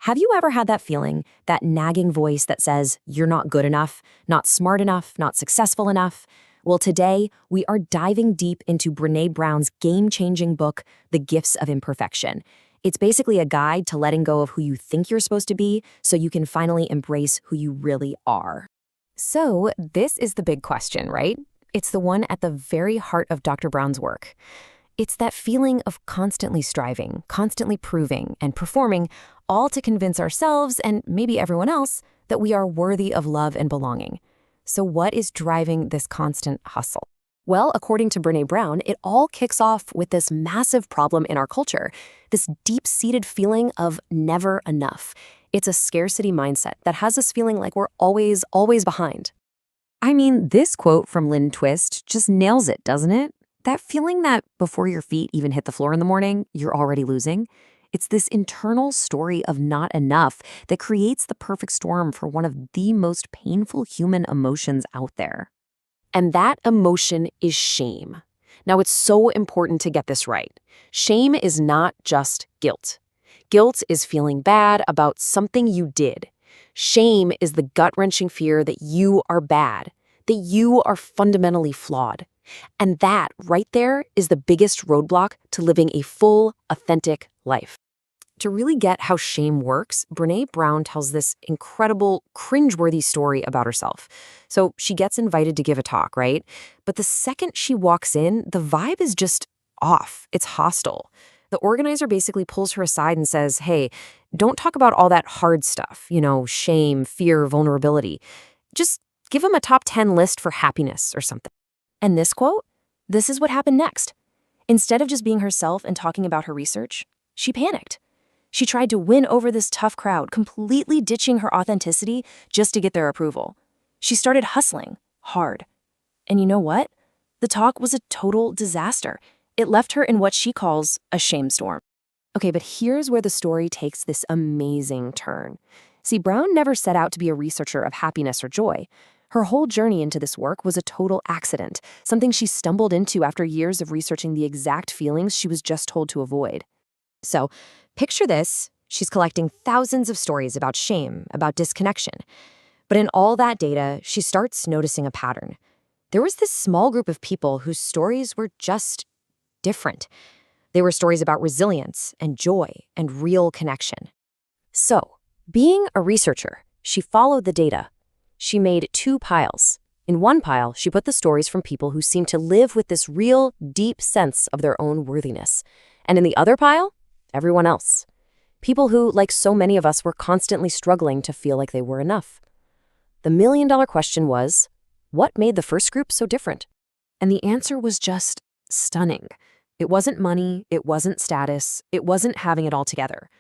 Have you ever had that feeling, that nagging voice that says you're not good enough, not smart enough, not successful enough? Well, today we are diving deep into Brené Brown's game-changing book, The Gifts of Imperfection. It's basically a guide to letting go of who you think you're supposed to be so you can finally embrace who you really are. So, this is the big question, right? It's the one at the very heart of Dr. Brown's work. It's that feeling of constantly striving, constantly proving and performing, all to convince ourselves and maybe everyone else that we are worthy of love and belonging. So what is driving this constant hustle? Well, according to Brené Brown, it all kicks off with this massive problem in our culture, this deep-seated feeling of never enough. It's a scarcity mindset that has us feeling like we're always behind. I mean, this quote from Lynn Twist just nails it, doesn't it? That feeling that before your feet even hit the floor in the morning, you're already losing. It's this internal story of not enough that creates the perfect storm for one of the most painful human emotions out there. And that emotion is shame. Now, it's so important to get this right. Shame is not just guilt. Guilt is feeling bad about something you did. Shame is the gut-wrenching fear that you are bad, that you are fundamentally flawed. And that right there is the biggest roadblock to living a full, authentic life. To really get how shame works, Brené Brown tells this incredible, cringeworthy story about herself. So she gets invited to give a talk, right? But the second she walks in, the vibe is just off. It's hostile. The organizer basically pulls her aside and says, hey, don't talk about all that hard stuff, shame, fear, vulnerability. Just give them a top 10 list for happiness or something. And this quote, this is what happened next. Instead of just being herself and talking about her research, she panicked. She tried to win over this tough crowd, completely ditching her authenticity just to get their approval. She started hustling hard. And you know what? The talk was a total disaster. It left her in what she calls a shame storm. Okay, but here's where the story takes this amazing turn. See, Brown never set out to be a researcher of happiness or joy. Her whole journey into this work was a total accident, something she stumbled into after years of researching the exact feelings she was just told to avoid. So, picture this. She's collecting thousands of stories about shame, about disconnection. But in all that data, she starts noticing a pattern. There was this small group of people whose stories were just different. They were stories about resilience and joy and real connection. So, being a researcher, she followed the data. She made two piles. In one pile, she put the stories from people who seemed to live with this real, deep sense of their own worthiness. And in the other pile, everyone else. People who, like so many of us, were constantly struggling to feel like they were enough. The million-dollar question was, what made the first group so different? And the answer was just stunning. It wasn't money, it wasn't status, it wasn't having it all together.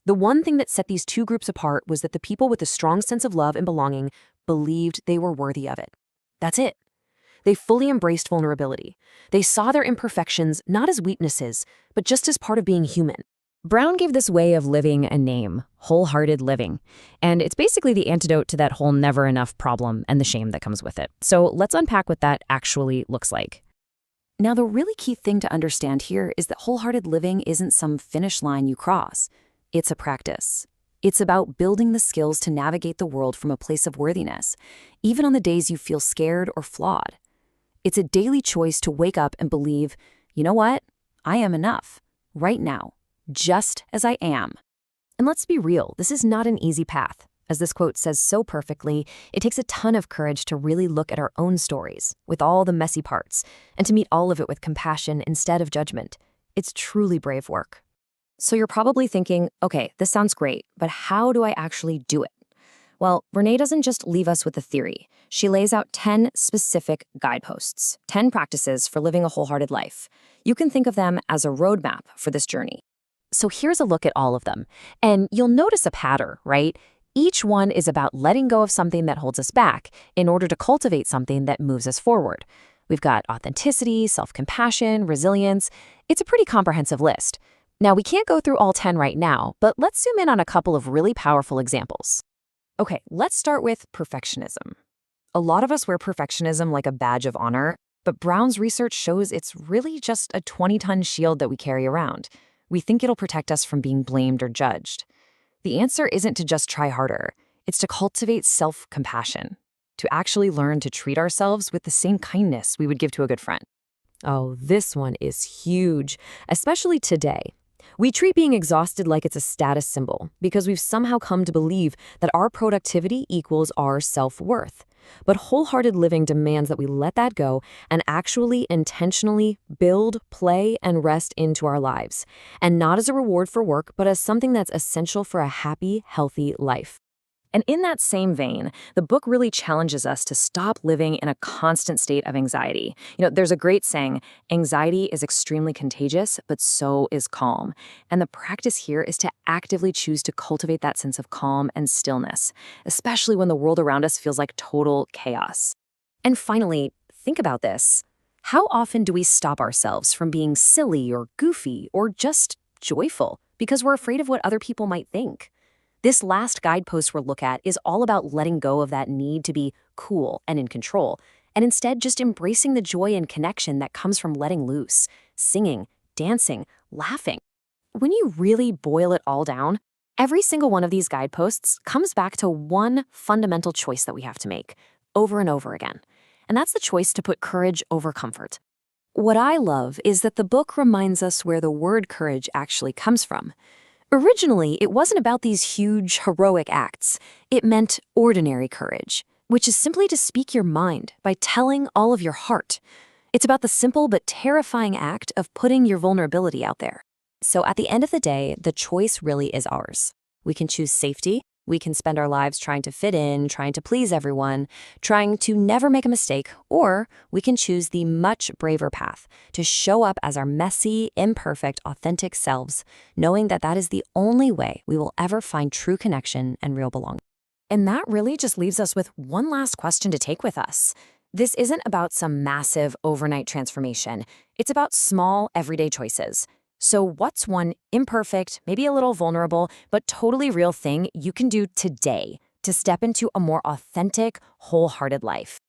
The one thing that set these two groups apart was that the people with a strong sense of love and belonging believed they were worthy of it. That's it. They fully embraced vulnerability. They saw their imperfections not as weaknesses, but just as part of being human. Brown gave this way of living a name, wholehearted living. And it's basically the antidote to that whole never enough problem and the shame that comes with it. So let's unpack what that actually looks like. Now, the really key thing to understand here is that wholehearted living isn't some finish line you cross. It's a practice. It's about building the skills to navigate the world from a place of worthiness, even on the days you feel scared or flawed. It's a daily choice to wake up and believe, you know what? I am enough, right now, just as I am. And let's be real, this is not an easy path. As this quote says so perfectly, it takes a ton of courage to really look at our own stories, with all the messy parts, and to meet all of it with compassion instead of judgment. It's truly brave work. So you're probably thinking, okay, this sounds great, but how do I actually do it? Well, Brené doesn't just leave us with a theory. She lays out 10 specific guideposts, 10 practices for living a wholehearted life. You can think of them as a roadmap for this journey. So here's a look at all of them. And you'll notice a pattern, right? Each one is about letting go of something that holds us back in order to cultivate something that moves us forward. We've got authenticity, self-compassion, resilience. It's a pretty comprehensive list. Now, we can't go through all 10 right now, but let's zoom in on a couple of really powerful examples. Okay, let's start with perfectionism. A lot of us wear perfectionism like a badge of honor, but Brown's research shows it's really just a 20-ton shield that we carry around. We think it'll protect us from being blamed or judged. The answer isn't to just try harder. It's to cultivate self-compassion, to actually learn to treat ourselves with the same kindness we would give to a good friend. Oh, this one is huge, especially today. We treat being exhausted like it's a status symbol because we've somehow come to believe that our productivity equals our self-worth. But wholehearted living demands that we let that go and actually intentionally build, play, and rest into our lives. And not as a reward for work, but as something that's essential for a happy, healthy life. And in that same vein, the book really challenges us to stop living in a constant state of anxiety. There's a great saying, anxiety is extremely contagious, but so is calm. And the practice here is to actively choose to cultivate that sense of calm and stillness, especially when the world around us feels like total chaos. And finally, think about this. How often do we stop ourselves from being silly or goofy or just joyful because we're afraid of what other people might think? This last guidepost we'll look at is all about letting go of that need to be cool and in control, and instead just embracing the joy and connection that comes from letting loose, singing, dancing, laughing. When you really boil it all down, every single one of these guideposts comes back to one fundamental choice that we have to make, over and over again. And that's the choice to put courage over comfort. What I love is that the book reminds us where the word courage actually comes from. Originally, it wasn't about these huge, heroic acts. It meant ordinary courage, which is simply to speak your mind by telling all of your heart. It's about the simple but terrifying act of putting your vulnerability out there. So at the end of the day, the choice really is ours. We can choose safety. We can spend our lives trying to fit in, trying to please everyone, trying to never make a mistake, or we can choose the much braver path to show up as our messy, imperfect, authentic selves, knowing that that is the only way we will ever find true connection and real belonging. And that really just leaves us with one last question to take with us. This isn't about some massive overnight transformation. It's about small, everyday choices. So what's one imperfect, maybe a little vulnerable, but totally real thing you can do today to step into a more authentic, wholehearted life?